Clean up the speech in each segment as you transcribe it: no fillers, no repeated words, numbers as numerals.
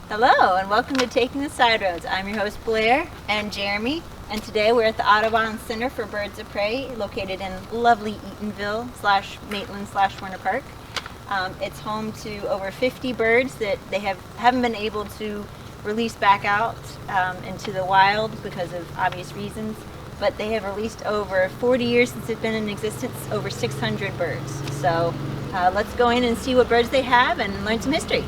Hello and welcome to Taking the Side Roads. I'm your host Blair and Jeremy, and today we're at the Audubon Center for Birds of Prey located in lovely Eatonville / Maitland / Werner Park. It's home to over 50 birds that they haven't been able to release back out into the wild because of obvious reasons, but they have released over 40 years since it's been in existence, over 600 birds. So let's go in and see what birds they have and learn some history.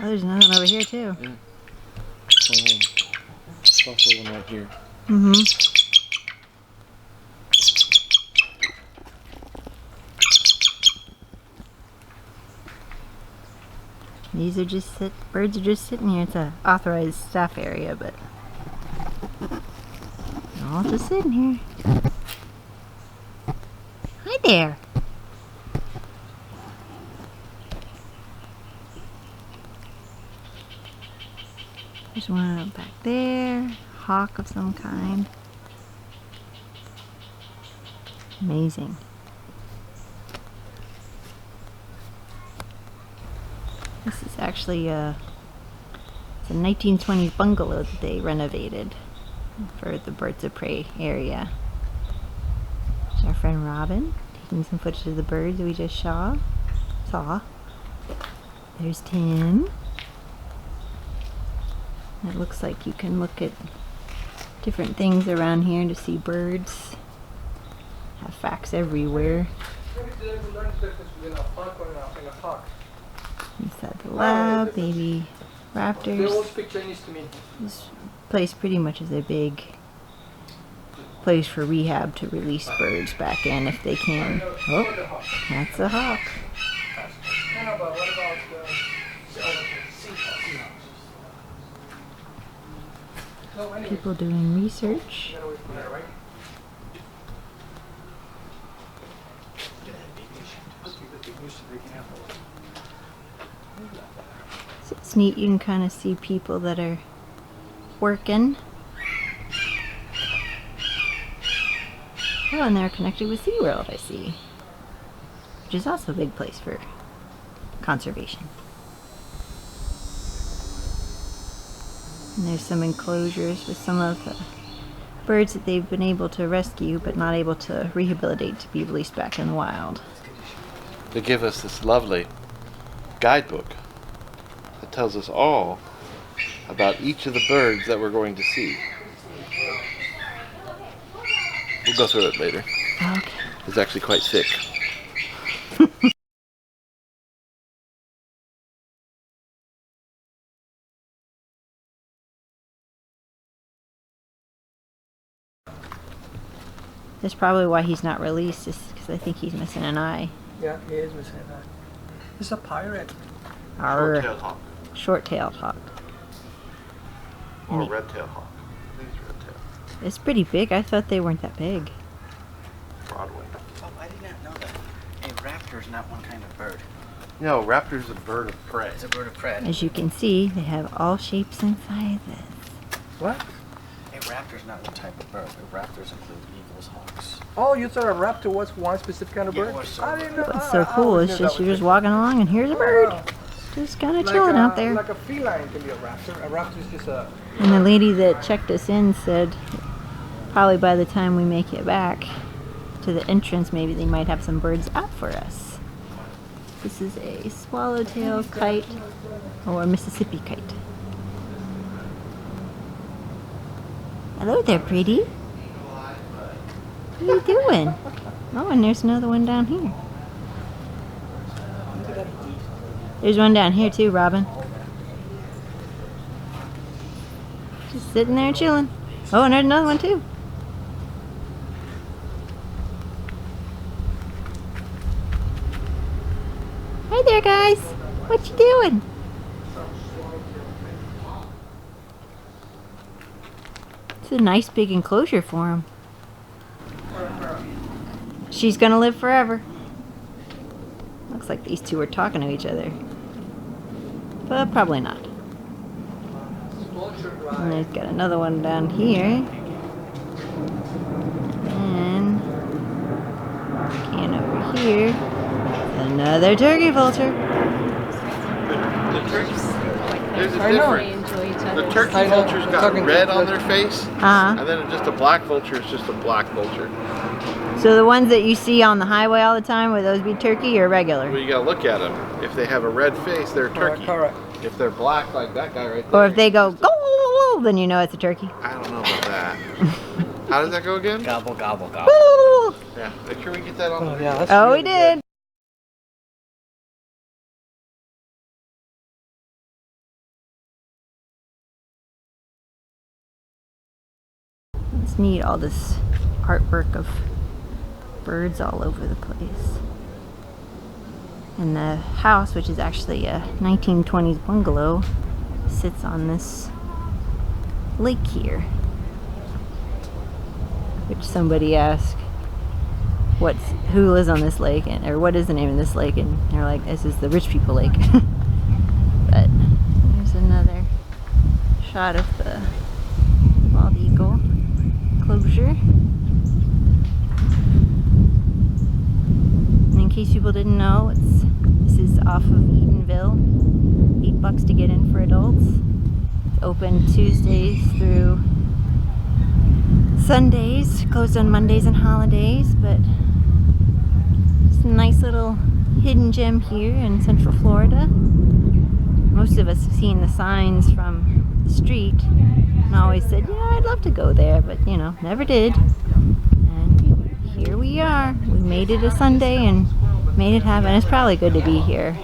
Oh, there's another one over here too. Yeah. There's also one right here. Mm-hmm. These are just birds are just sitting here. It's a authorized staff area, but they're all just sitting here. Hi there. There's one out back there. Hawk of some kind. Amazing. This is actually it's a 1920s bungalow that they renovated for the Birds of Prey area. There's our friend Robin taking some footage of the birds we just saw. There's Tim. It looks like you can look at different things around here to see birds. Have facts everywhere. Inside the lab, baby raptors. They all speak Chinese to me. This place pretty much is a big place for rehab to release birds back in if they can. Oh, that's a hawk. But what about the People doing research. So it's neat, you can kind of see people that are working. Oh, and they're connected with SeaWorld, I see. Which is also a big place for conservation. And there's some enclosures with some of the birds that they've been able to rescue but not able to rehabilitate to be released back in the wild. They give us this lovely guidebook that tells us all about each of the birds that we're going to see. We'll go through it later. Okay. It's actually quite thick. That's probably why he's not released, is because I think he's missing an eye. Yeah, he is missing that. He's a pirate. Our Short-tailed hawk. short-tailed hawk. Or And red-tailed hawk. I think it's red-tailed. it's pretty big. I thought they weren't that big. Broadway. Oh, I did not know that. A raptor is not one kind of bird. No, raptor's a bird of prey. It's a bird of prey. As you can see, they have all shapes inside this. What? A raptor is not one type of bird. The raptors include eagles, hawks. Oh, you thought a raptor was one specific kind of Yeah, bird? it was so I didn't know. What's so cool is just you're just walking along and here's a bird. Just kind of chilling out there. Like a feline can be a raptor. A raptor is just a... And the lady that checked us in said probably by the time we make it back to the entrance, maybe they might have some birds out for us. This is a swallowtail kite, or a Mississippi kite. Hello there, pretty. What are you doing? Oh, and there's another one down here. There's one down here too, Robin. Just sitting there chilling. Oh, and there's another one too. Hi there, guys. What you doing? It's a nice big enclosure for him. She's gonna live forever. Looks like these two are talking to each other. But probably not. vulture And ride. there's got another one down here. And again over here, another turkey vulture. There's a I know. difference. Enjoy each The other. turkey I know. vulture's I'm got talking to red the- on their face, Uh-huh. and then just a black vulture is just a black vulture. So the ones that you see on the highway all the time, would those be turkey or regular? Well, you gotta look at them. If they have a red face, they're turkey. Correct. If they're black, like that guy right there. Or if they go, go, then you know it's a turkey. I don't know about that. How does that go again? Gobble, gobble, gobble. Yeah, make sure we get that on the Oh, video. yeah, that's Oh, really we did. good. It's neat, all this artwork of birds all over the place. And the house, which is actually a 1920s bungalow, sits on this lake here. Which somebody asked, who lives on this lake, or what is the name of this lake? And they're like, this is the rich people lake. But there's another shot of the bald eagle closure. And in case people didn't know, this is off of Eatonville. $8 to get in for adults. It's open Tuesdays through Sundays, closed on Mondays and holidays, but it's a nice little hidden gem here in Central Florida. Most of us have seen the signs from the street and always said, yeah, I'd love to go there, but you know, never did. And here we are. We made it a Sunday and made it happen. It's probably good to be here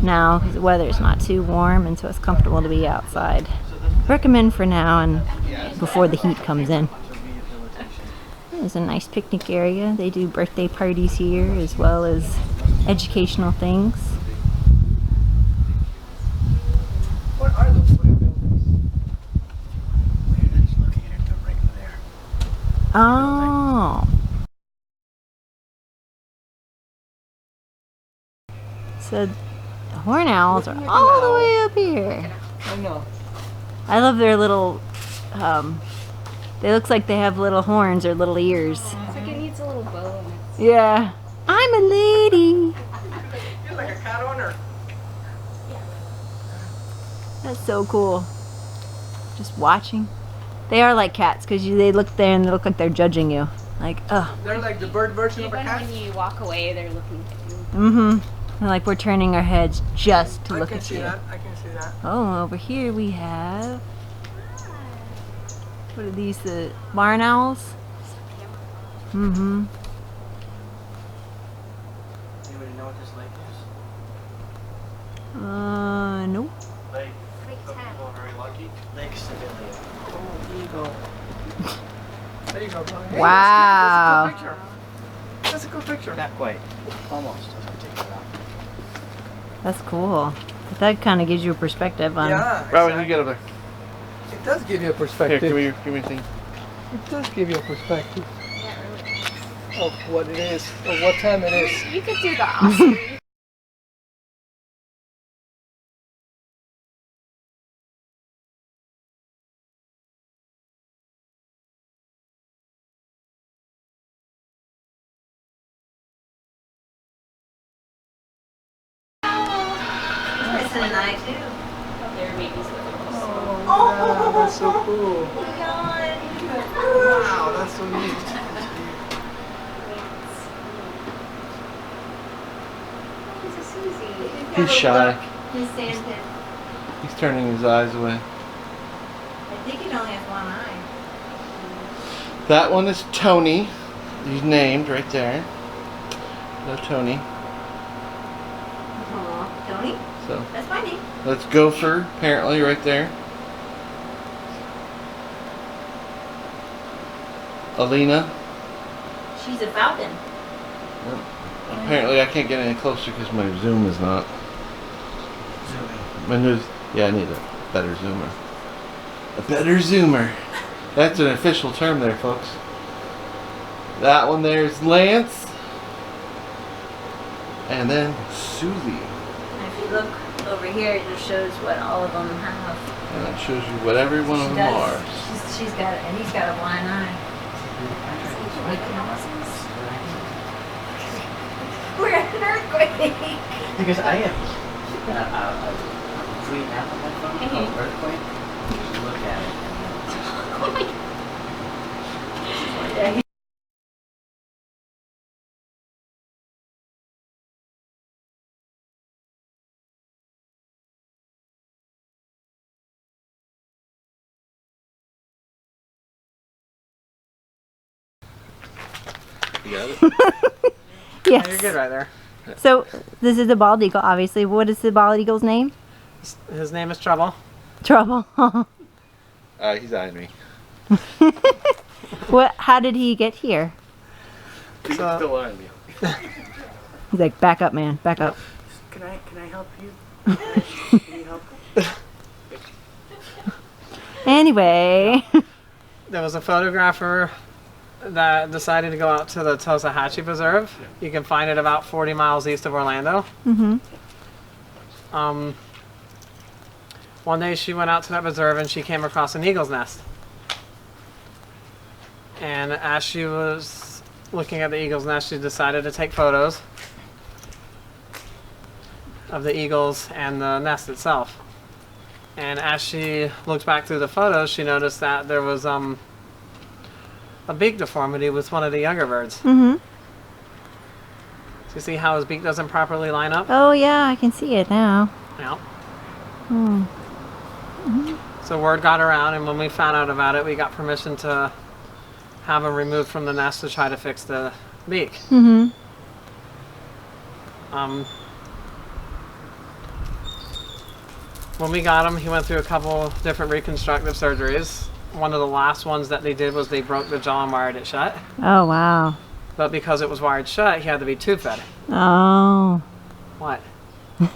now because the weather's not too warm and so it's comfortable to be outside. Recommend for now and before the heat comes in. There's a nice picnic area. They do birthday parties here as well as educational things. What are those little buildings? We're just looking at it right there. Oh. So the horn owls are all the way up here. I know. I love their little, they look like they have little horns or little ears. It's like it needs a little bow in it. Yeah. I'm a lady. You're like a cat owner. That's so cool. Just watching. They are like cats because they look there and they look like they're judging you. Like, ugh. They're like the bird version of a Even cat. when you walk away, they're looking at you. Mm-hmm. And like we're turning our heads just to I look can at see you. that. I can see that. Oh, over here we have, what are these, the barn owls? Mm-hmm. Anybody know what this lake is? Nope. Lake. Lake Some people are very lucky. Lake Civilian. Oh, eagle. There you go, bro. Hey, Wow. That's a cool picture. That's a cool picture. Not quite. Almost. Doesn't take it out. That's cool. But that kind of gives you a perspective on. Yeah. Robin, you get over It does give you a there. Here, perspective. give me a thing. It does give you a perspective Yeah, it really is. of what it is, of what time it is. You could do the Oscar. Listen and I too. They're babies with them. Oh, that's so cool. Wow, that's so neat. He's a Susie. He's shy. His sandpit. He's turning his eyes away. I think it only has one eye. That one is Tony. He's named right there. No Tony. Aw, Tony? So That's my name. that's Gopher, apparently, right there. Alina. She's a falcon. Apparently, I can't get any closer because my zoom is not. Zooming. My news. Yeah, I need a better zoomer. A better zoomer. That's an official term there, folks. That one there's Lance. And then Susie. My If you look over here, it just shows what all of them have. And that shows you what every one of She them does. are. She's got it, and he's got a blind eye. We're at an earthquake. Because I have a free app on my phone called Earthquake. You look at it. Oh my God. Yeah, You got it? You're Yes. good right there. So this is the bald eagle, obviously. What is the bald eagle's name? His name is Trouble. Trouble. He's eyeing me. What? How did he get here? He's So- still eyeing me. He's like, back up, man, back up. Can I help you? Can you help? Anyway. There was a photographer that decided to go out to the Tosahatchee Preserve. You can find it about 40 miles east of Orlando. One day she went out to that preserve and she came across an eagle's nest. And as she was looking at the eagle's nest, she decided to take photos of the eagles and the nest itself. And as she looked back through the photos, she noticed that there was a beak deformity with one of the younger birds. Mm-hmm. So you see how his beak doesn't properly line up? Oh yeah, I can see it now. Yeah. Hmm. So word got around, and when we found out about it, we got permission to have him removed from the nest to try to fix the beak. Mm-hmm. When we got him, he went through a couple different reconstructive surgeries. One of the last ones that they did was they broke the jaw and wired it shut. Oh wow. But because it was wired shut, he had to be tube fed. Oh. What? He's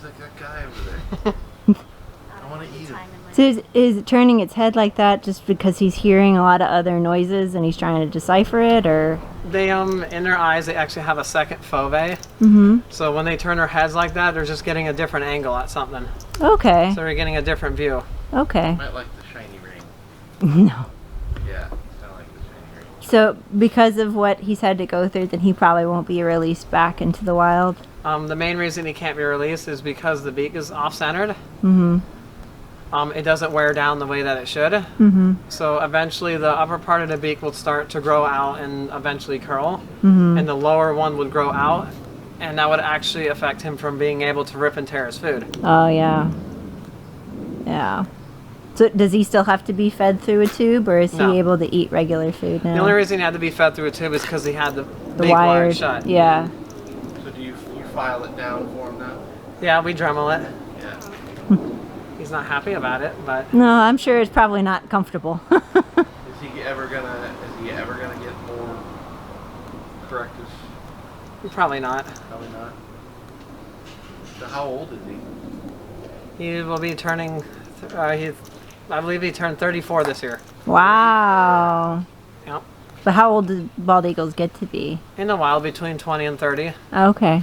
like that guy over there. I want to eat him. So is it turning its head like that just because he's hearing a lot of other noises and he's trying to decipher it, or? They in their eyes they actually have a second fovea. Mm-hmm. So when they turn their heads like that, they're just getting a different angle at something. Okay. So they're getting a different view. Okay. Might like the shiny ring. No. Yeah, I like the shiny ring. So because of what he's had to go through, then he probably won't be released back into the wild. The main reason he can't be released is because the beak is off-centered. Mm-hmm. It doesn't wear down the way that it should. Mm-hmm. So eventually the upper part of the beak will start to grow out and eventually curl. Mm-hmm. And the lower one would grow out. And that would actually affect him from being able to rip and tear his food. Oh yeah. Yeah. So does he still have to be fed through a tube, or is No. he able to eat regular food now? The only reason he had to be fed through a tube is because he had the the beak wired shut. Yeah. So do you file it down for him now? Yeah, we Dremel it. Yeah. He's not happy about it, but No, I'm sure it's probably not comfortable. Is he ever gonna get more corrective? probably not. Probably not. So how old is he? He will be turning, I believe he turned 34 this year. Wow. Yep. But how old do bald eagles get to be? In the wild, between 20 and 30. Okay.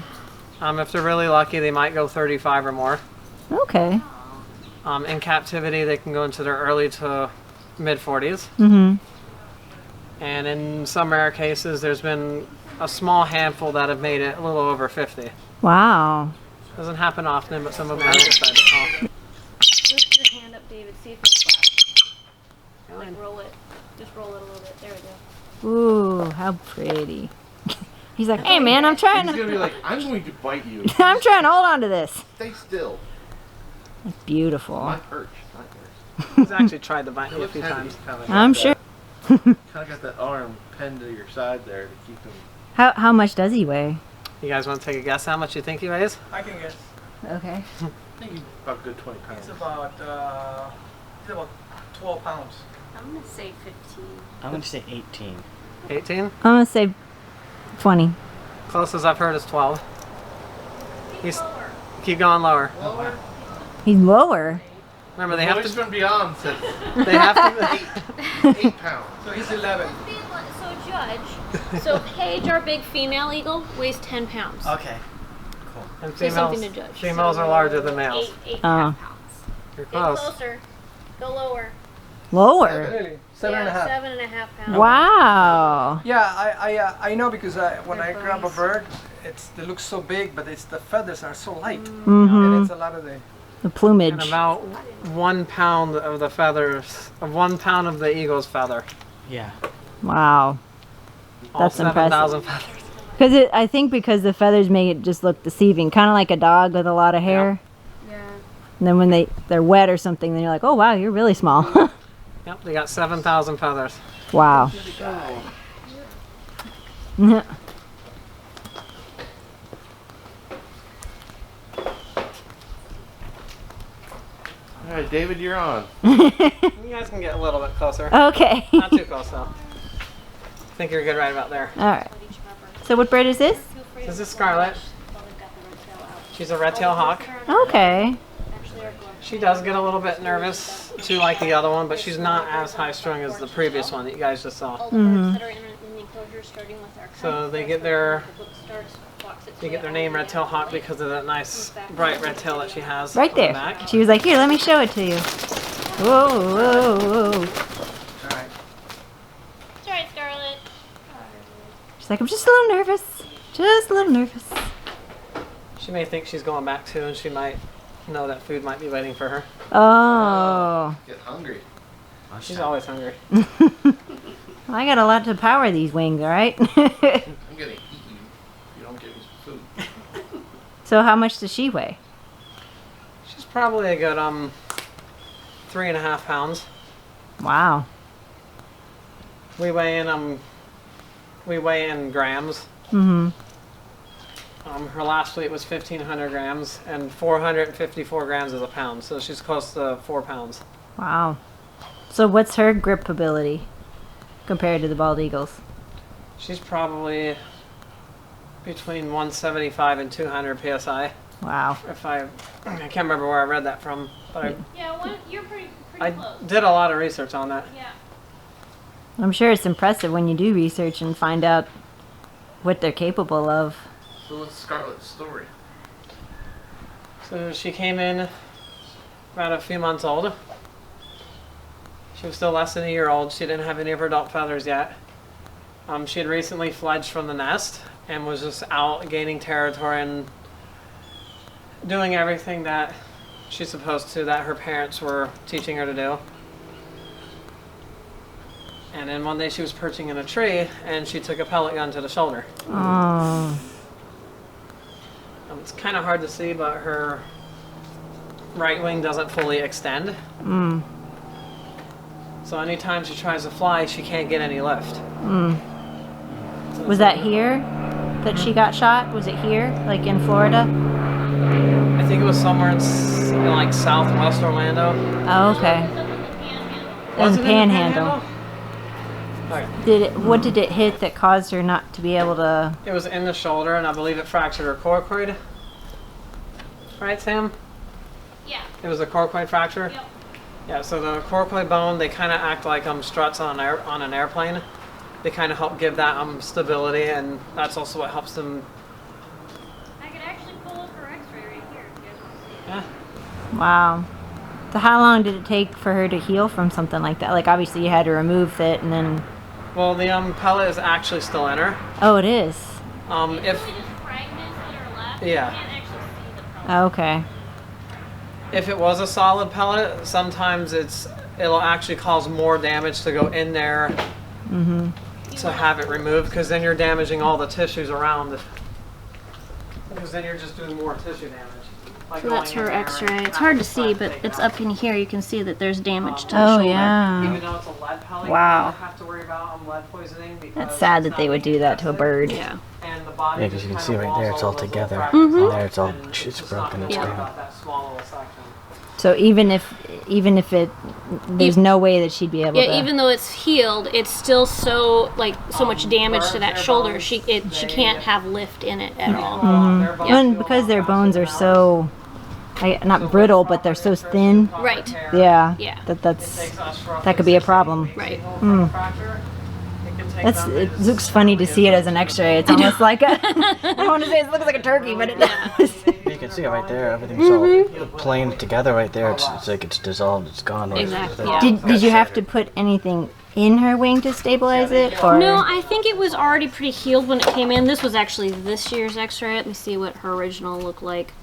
If they're really lucky, they might go 35 or more. Okay. In captivity, they can go into their early to mid 40s. Mm-hmm. And in some rare cases, there's been a small handful that have made it a little over 50. Wow. Doesn't happen often, but some of them have decided to call. Lift your hand up, David. See if it's flat. Like roll it. Just roll it a little bit. There we go. Ooh, how pretty. He's like, hey man, I'm trying He's to gonna be like, I'm going to bite you. I'm trying to hold on to this. Stay still. It's beautiful. My perch, not yours. He's actually tried to bite It me a looks few heavy. times. I'm sure. Kind of got that arm pinned to your side there to keep him. How much does he weigh? You guys want to take a guess how much you think he weighs? I can guess. Okay. I think he's about a good 20 pounds. It's about 12 pounds. I'm gonna say 15. I'm going to say 18. 18? I'm gonna say 20. Closest I've heard is 12. Keep going lower. Lower? He's lower. Remember, they The have voice to. from beyond said They have to. 8 pounds. So he's 11. So Judge, so Paige, our big female eagle, weighs 10 pounds. Okay. And So females, something to judge. females are larger than males. 8.5 Oh. pounds. You're Get close. closer. Go lower. Lower. Really? Seven yeah, and a half. 7.5 pounds. Wow. Yeah, I know because when I grab a birds. bird, they look so big, but it's the feathers are so light, Mm-hmm. and it's a lot of the. The plumage. And about 1 pound of the feathers, 1 pound of the eagle's feather. Yeah. Wow. All That's 7,000 impressive. feathers. Because I think because the feathers make it just look deceiving, kind of like a dog with a lot of hair. Yeah. And then when they're wet or something, then you're like, oh wow, you're really small. Yep, they got 7,000 feathers. Wow. All right, David, you're on. You guys can get a little bit closer. Okay. Not too close though. I think you're good right about there. All right. So what bird is this? This is Scarlet. She's a red-tailed hawk. Okay. She does get a little bit nervous too, like the other one, but she's not as high-strung as the previous one that you guys just saw. All the birds that are in the enclosure, starting with our So they get their name red-tailed hawk because of that nice bright red tail that she has Right on the there. back. She was like, here, let me show it to you. Whoa, whoa, whoa. All right. It's alright, Scarlet. She's like, I'm just a little nervous. Just a little nervous. She may think she's going back too, and she might know that food might be waiting for her. Oh. Get hungry. She's always hungry. I got a lot to power these wings, all right? I'm gonna eat you if you don't give me some food. So how much does she weigh? She's probably a good 3.5 pounds. Wow. We weigh in grams. Mm-hmm. Her last weight was 1,500 grams, and 454 grams is a pound, so she's close to 4 pounds. Wow. So what's her grip ability compared to the bald eagles? She's probably between 175 and 200 psi. Wow. I can't remember where I read that from, but Yeah, you're pretty I close. did a lot of research on that. Yeah. I'm sure it's impressive when you do research and find out what they're capable of. So what's Scarlet's story? So she came in about a few months old. She was still less than a year old. She didn't have any of her adult feathers yet. She had recently fledged from the nest and was just out gaining territory and doing everything that she's supposed to, that her parents were teaching her to do. And then one day she was perching in a tree and she took a pellet gun to the shoulder. Oh. It's kind of hard to see, but her right wing doesn't fully extend. Mm. So anytime she tries to fly, she can't get any lift. Mm. Was that here that she got shot? Was it here, like in Florida? I think it was somewhere in like southwest Orlando. Oh, okay. Was In it Panhandle. Okay. What did it hit that caused her not to be able to? It was in the shoulder, and I believe it fractured her coracoid. Right, Sam? Yeah. It was a coracoid fracture? Yep. Yeah, so the coracoid bone, they kind of act like struts on an airplane. They kind of help give that stability, and that's also what helps them. I could actually pull up her x-ray right here if you guys want to see it. Yeah. Wow. So how long did it take for her to heal from something like that? Like obviously you had to remove it and then. Well, the pellet is actually still in her. Oh, it is. If Really just fragments that are left. Yeah. You can't actually see the problem. Oh, okay. if it was a solid pellet, sometimes it'll actually cause more damage to go in there to have it removed, because then you're damaging all the tissues around. Because then you're just doing more tissue damage. Like So that's going her in there x-ray. and It's hard to having see, to but take it it's out. up in here. You can see that there's damage to the Oh, shoulder. yeah. Even though it's a lead pellet, Wow. you don't have to worry about lead poisoning. That's because sad it's that they not would do that to a infected, bird. Yeah. And the body Yeah, 'cause you can just see kinda right there, walls it's all all those little together. fragments And off, there it's all- and it's just broken, not it's gonna gone. worry about that small little section. So even if there's no way that she'd be able Yeah, to. even though it's healed, it's still so much damage to that their shoulder. bones, She they- can't have lift in it at all. Their bones And heal because a their lot bones are faster so, not brittle, but they're so thin. Right. Yeah. Yeah. That could be a problem. Right. Fracture, it can It looks funny to see it as an X-ray. It's almost like a. I don't want to say it looks like a turkey, but it does. You can see it right there. Everything's all plain together right there. It's like it's dissolved. It's gone. Exactly. Did you have to put anything in her wing to stabilize it? Or? No, I think it was already pretty healed when it came in. This was actually this year's X-ray. Let me see what her original looked like.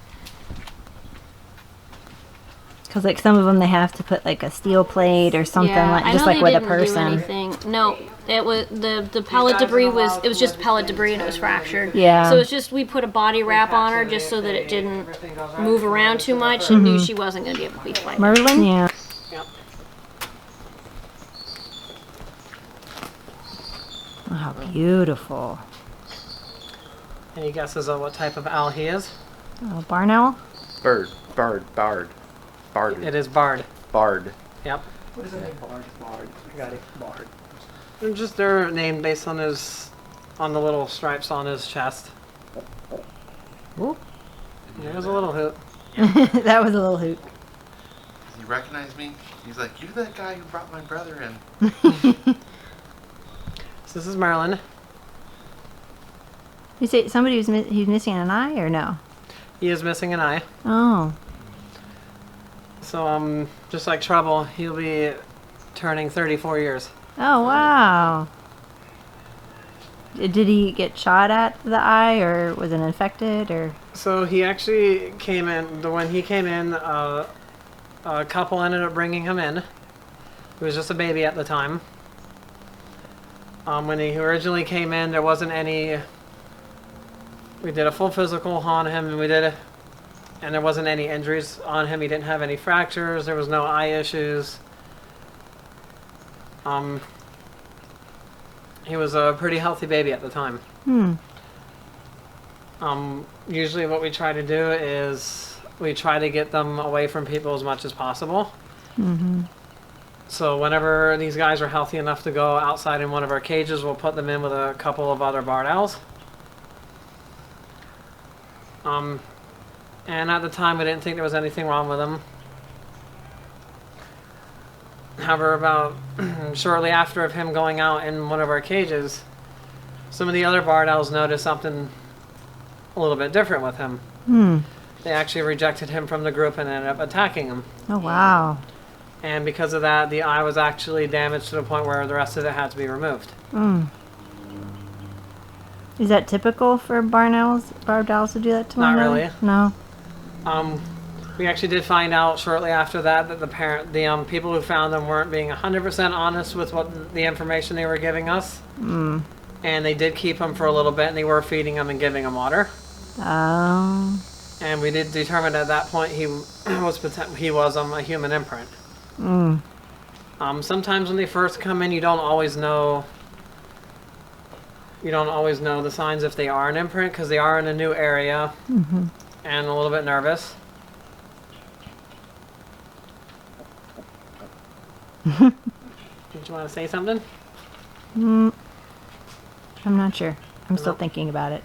Because like some of them, they have to put like a steel plate or something like just like with a person. No, it was the pellet debris was just pellet debris and it was fractured. Yeah. So it's just we put a body wrap on her just so that it didn't move around too much and knew she wasn't going to be able to be flying. Merlin. Yeah. Yep. Oh, how beautiful. Any guesses on what type of owl he is? Oh, barn owl. Bard. It is barred. Bard. Yep. What is it? Bard. I got it. Bard. And just they're named based on on the little stripes on his chest. Ooh. There's a little hoot. That was a little hoot. Does he recognize me? He's like, you're that guy who brought my brother in. So this is Merlin. You say somebody he's missing an eye or no? He is missing an eye. Oh. So just like Trouble, he'll be turning 34 years. Oh wow. Did he get shot at the eye, or was it infected, or? So he actually came in. When he came in, a couple ended up bringing him in. He was just a baby at the time. When he originally came in, there wasn't any. We did a full physical on him, and there wasn't any injuries on him. He didn't have any fractures. There was no eye issues. He was a pretty healthy baby at the time. Usually what we try to do is we try to get them away from people as much as possible. Mm-hmm. So whenever these guys are healthy enough to go outside in one of our cages, we'll put them in with a couple of other barred owls. And at the time, we didn't think there was anything wrong with them. However, about shortly after of him going out in one of our cages, some of the other barred owls noticed something a little bit different with him. They actually rejected him from the group and ended up attacking him. Oh wow. And because of that, the eye was actually damaged to the point where the rest of it had to be removed. Is that typical for barbed owls to do that to one Not another? really. No. We actually did find out shortly after that the people who found them weren't being 100% honest with what the information they were giving us. And they did keep them for a little bit, and they were feeding them and giving them water. Oh. And we did determine at that point he was a human imprint. Sometimes when they first come in, you don't always know the signs if they are an imprint, because they are in a new area and a little bit nervous. Did you want to say something? I'm not sure. I'm still thinking about it.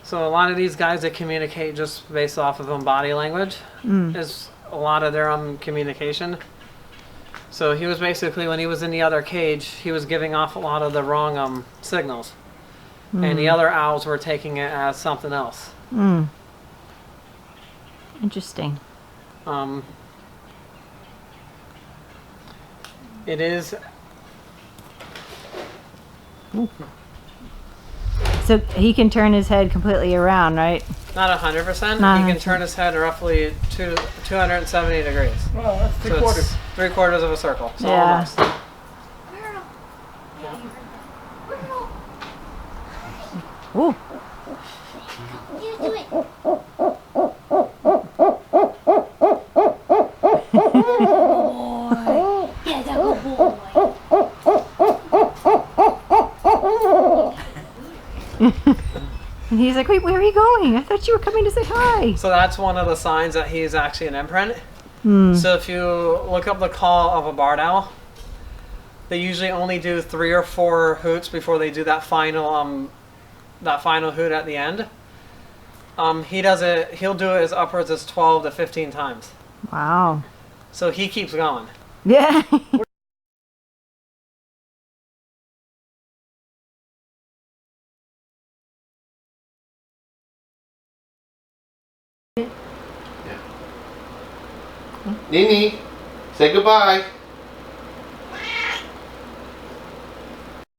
So a lot of these guys, they communicate just based off of body language. Is a lot of their communication. So he was basically, when he was in the other cage, he was giving off a lot of the wrong signals. And the other owls were taking it as something else. Interesting. It is... So he can turn his head completely around, right? Not 100%. Not He can 100%. turn his head roughly 270 degrees. Well, that's So it's 3/4 of a circle. So Yeah. almost. Ooh. And he's like, wait, where are you going? I thought you were coming to say hi. So that's one of the signs that he's actually an imprint. So if you look up the call of a barred owl, they usually only do 3 or 4 hoots before they do that final hoot at the end. He'll do it as upwards as 12 to 15 times. Wow. So he keeps going. Yeah. Nini, say goodbye.